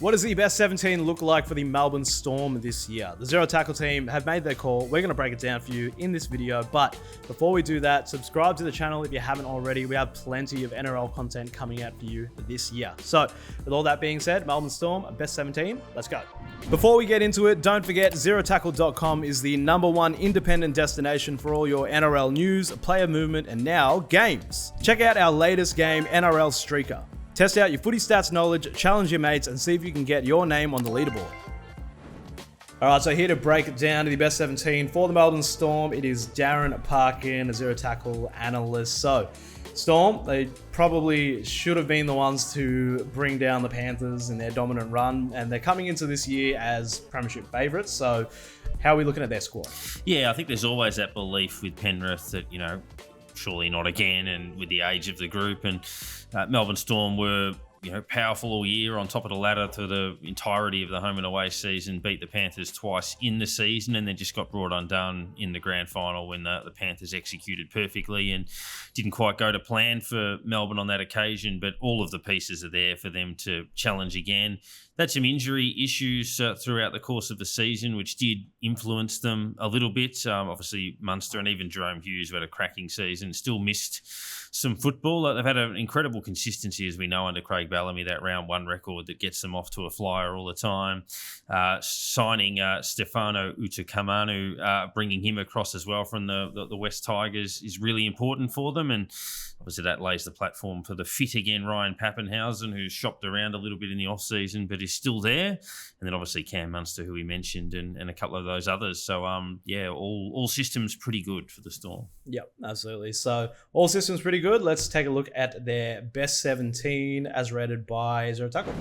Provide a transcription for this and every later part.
What does the best 17 look like for the Melbourne Storm this year? The Zero Tackle team have made their call. We're going to break it down for you in this video. But before we do that, subscribe to the channel if you haven't already. We have plenty of NRL content coming out for you this year. So with all that being said, Melbourne Storm, best 17, let's go. Before we get into it, don't forget zerotackle.com is the #1 independent destination for all your NRL news, player movement, and now games. Check out our latest game, NRL Streaker. Test out your footy stats knowledge, challenge your mates, and see if you can get your name on the leaderboard. All right, so here to break it down to the best 17 for the Melbourne Storm, it is Darren Parkin, a Zero Tackle analyst. So, Storm, they probably should have been the ones to bring down the Panthers in their dominant run, and they're coming into this year as premiership favourites. So, how are we looking at their squad? Yeah, I think there's always that belief with Penrith that, surely not again, and with the age of the group. And Melbourne Storm were, powerful all year on top of the ladder to the entirety of the home and away season, beat the Panthers twice in the season, and then just got brought undone in the grand final when the Panthers executed perfectly and didn't quite go to plan for Melbourne on that occasion. But all of the pieces are there for them to challenge again. They had some injury issues throughout the course of the season, which did influence them a little bit. Obviously, Munster and even Jerome Hughes, who had a cracking season, still missed some football. They've had an incredible consistency, as we know, under Craig Bellamy, that round one record that gets them off to a flyer all the time. Signing Stefano Utoikamanu, bringing him across as well from the West Tigers is really important for them. And obviously that lays the platform for the fit again Ryan Papenhuyzen, who's shopped around a little bit in the off-season, but is still there. And then obviously Cam Munster, who we mentioned, and a couple of those others. So, all systems pretty good for the Storm. Yep, absolutely. So all systems pretty good. Let's take a look at their best 17 as rated by Zero Tackle.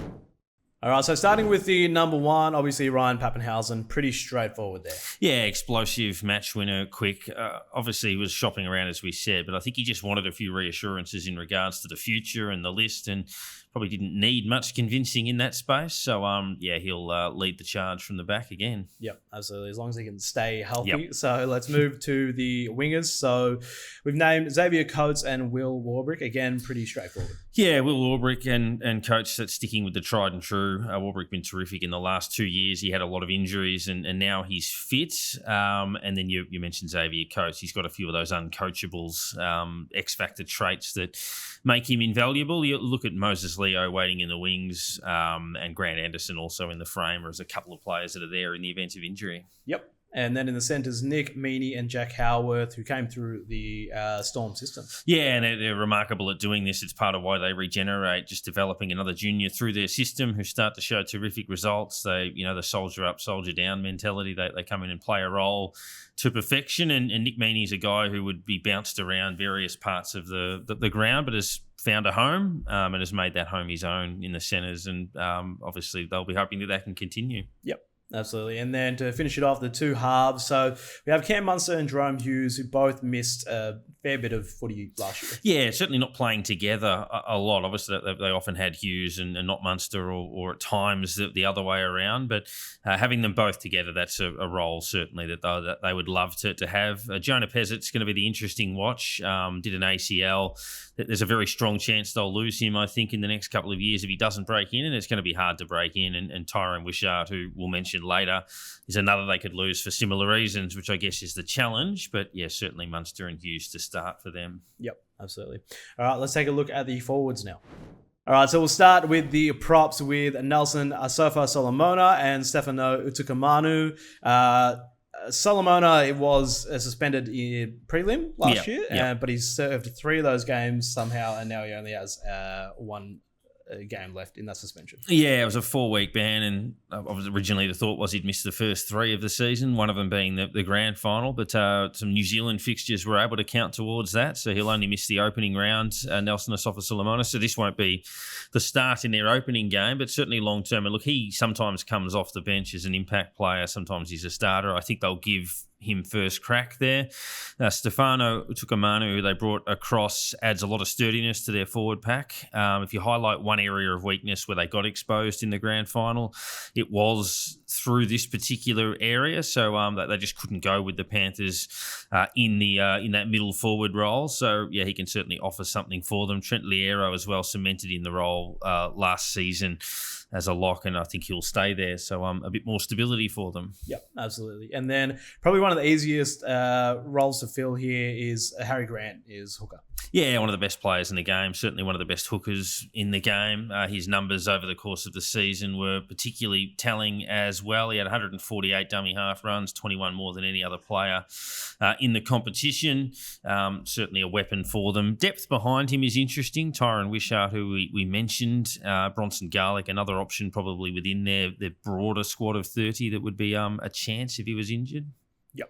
All right, so starting with the #1, obviously Ryan Papenhuyzen, pretty straightforward there. Yeah, explosive, match winner, quick. Obviously, he was shopping around, as we said, but I think he just wanted a few reassurances in regards to the future and the list, and probably didn't need much convincing in that space. So, he'll lead the charge from the back again. Yep, absolutely, as long as he can stay healthy. Yep. So let's move to the wingers. So we've named Xavier Coates and Will Warbrick. Again, pretty straightforward. Yeah, Will Warbrick and Coates, that's sticking with the tried and true. Warbrick been terrific in the last 2 years. He had a lot of injuries and now he's fit. And then you mentioned Xavier Coates. He's got a few of those uncoachables, X-factor traits that make him invaluable. You look at Moses Leo waiting in the wings, and Grant Anderson also in the frame, or as a couple of players that are there in the event of injury. Yep. And then in the centres, Nick Meaney and Jack Howarth, who came through the Storm system. Yeah, and they're remarkable at doing this. It's part of why they regenerate, just developing another junior through their system who start to show terrific results. They, the soldier up, soldier down mentality. They come in and play a role to perfection. And Nick Meaney is a guy who would be bounced around various parts of the ground, but has found a home and has made that home his own in the centres. And obviously they'll be hoping that can continue. Yep. Absolutely. And then to finish it off, the two halves. So we have Cam Munster and Jerome Hughes, who both missed a fair bit of footy last year. Yeah, certainly not playing together a lot. Obviously, they often had Hughes and not Munster, or at times the other way around. But having them both together, that's a role certainly that they would love to have. Jonah Pezzet's going to be the interesting watch. Did an ACL. There's a very strong chance they'll lose him, I think, in the next couple of years if he doesn't break in, and it's going to be hard to break in. And Tyrone Wishart, who we'll mention later, is another they could lose for similar reasons, which I guess is the challenge. But yeah, certainly Munster and Hughes to start for them. Yep, absolutely. All right, let's take a look at the forwards now. All right, so we'll start with the props with Nelson Asofa Solomona and Stefano Utoikamanu. Solomona was suspended in prelim last year, but he's served 3 of those games somehow, and now he only has one game left in that suspension. Yeah, it was a 4-week ban, and originally the thought was he'd missed the first 3 of the season, one of them being the grand final, but some New Zealand fixtures were able to count towards that, so he'll only miss the opening round, Nelson Asofa Solomona, so this won't be the start in their opening game, but certainly long-term. And look, he sometimes comes off the bench as an impact player, sometimes he's a starter. I think they'll give him first crack there. Stefano Utoikamanu, who they brought across, adds a lot of sturdiness to their forward pack. If you highlight one area of weakness where they got exposed in the grand final, it was through this particular area. So they just couldn't go with the Panthers in that middle forward role. So yeah, he can certainly offer something for them. Trent Liero as well cemented in the role last season. as a lock, and I think he'll stay there. So a bit more stability for them. Yep, absolutely. And then probably one of the easiest roles to fill here is Harry Grant is hooker. Yeah, one of the best players in the game, certainly one of the best hookers in the game. His numbers over the course of the season were particularly telling as well. He had 148 dummy half runs, 21 more than any other player in the competition. Certainly a weapon for them. Depth behind him is interesting. Tyron Wishart, who we mentioned, Bronson Garlick, another option probably within their broader squad of 30 that would be a chance if he was injured. Yep.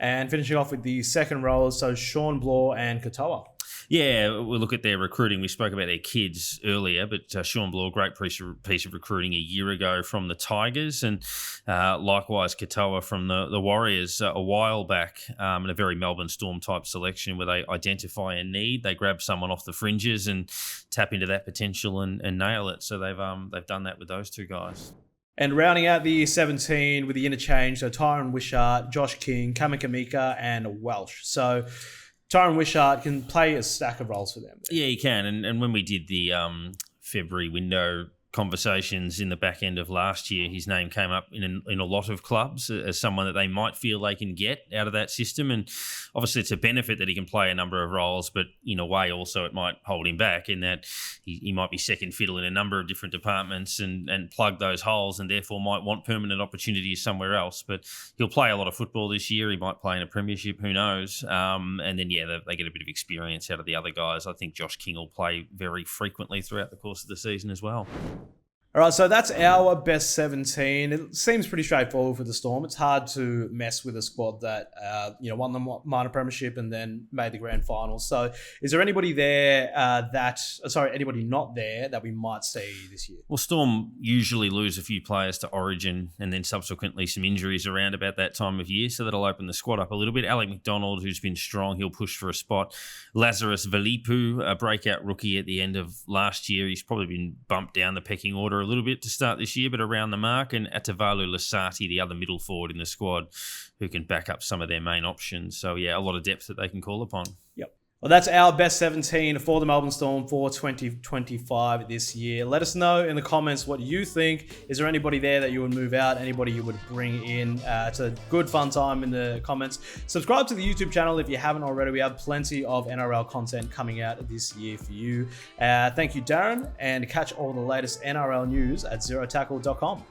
And finishing off with the second roles, so Sean Bloor and Katoa. Yeah, we'll look at their recruiting. We spoke about their kids earlier, but Sean Bloor, great piece of recruiting a year ago from the Tigers, and likewise Katoa from the Warriors a while back, in a very Melbourne Storm type selection where they identify a need, they grab someone off the fringes and tap into that potential and nail it. So they've done that with those two guys. And rounding out the 17 with the interchange, so Tyron Wishart, Josh King, Kamikamika, and Welsh. So Tyron Wishart can play a stack of roles for them. Yeah, he can. And when we did the February window conversations in the back end of last year, his name came up in a lot of clubs as someone that they might feel they can get out of that system. And obviously it's a benefit that he can play a number of roles, but in a way also it might hold him back in that he might be second fiddle in a number of different departments and plug those holes, and therefore might want permanent opportunities somewhere else. But he'll play a lot of football this year. He might play in a premiership, who knows? And then, they get a bit of experience out of the other guys. I think Josh King will play very frequently throughout the course of the season as well. All right, so that's our best 17. It seems pretty straightforward for the Storm. It's hard to mess with a squad that won the minor premiership and then made the grand final. So is there anybody there anybody not there that we might see this year? Well, Storm usually lose a few players to Origin and then subsequently some injuries around about that time of year, so that'll open the squad up a little bit. Alec McDonald, who's been strong, he'll push for a spot. Lazarus Valipu, a breakout rookie at the end of last year. He's probably been bumped down the pecking order a little bit to start this year, but around the mark. And Atavalu Lasati, the other middle forward in the squad, who can back up some of their main options. So, yeah, a lot of depth that they can call upon. Yep. Well, that's our best 17 for the Melbourne Storm for 2025 this year. Let us know in the comments what you think. Is there anybody there that you would move out? Anybody you would bring in? It's a good fun time in the comments. Subscribe to the YouTube channel if you haven't already. We have plenty of NRL content coming out this year for you. Thank you, Darren, and catch all the latest NRL news at zerotackle.com.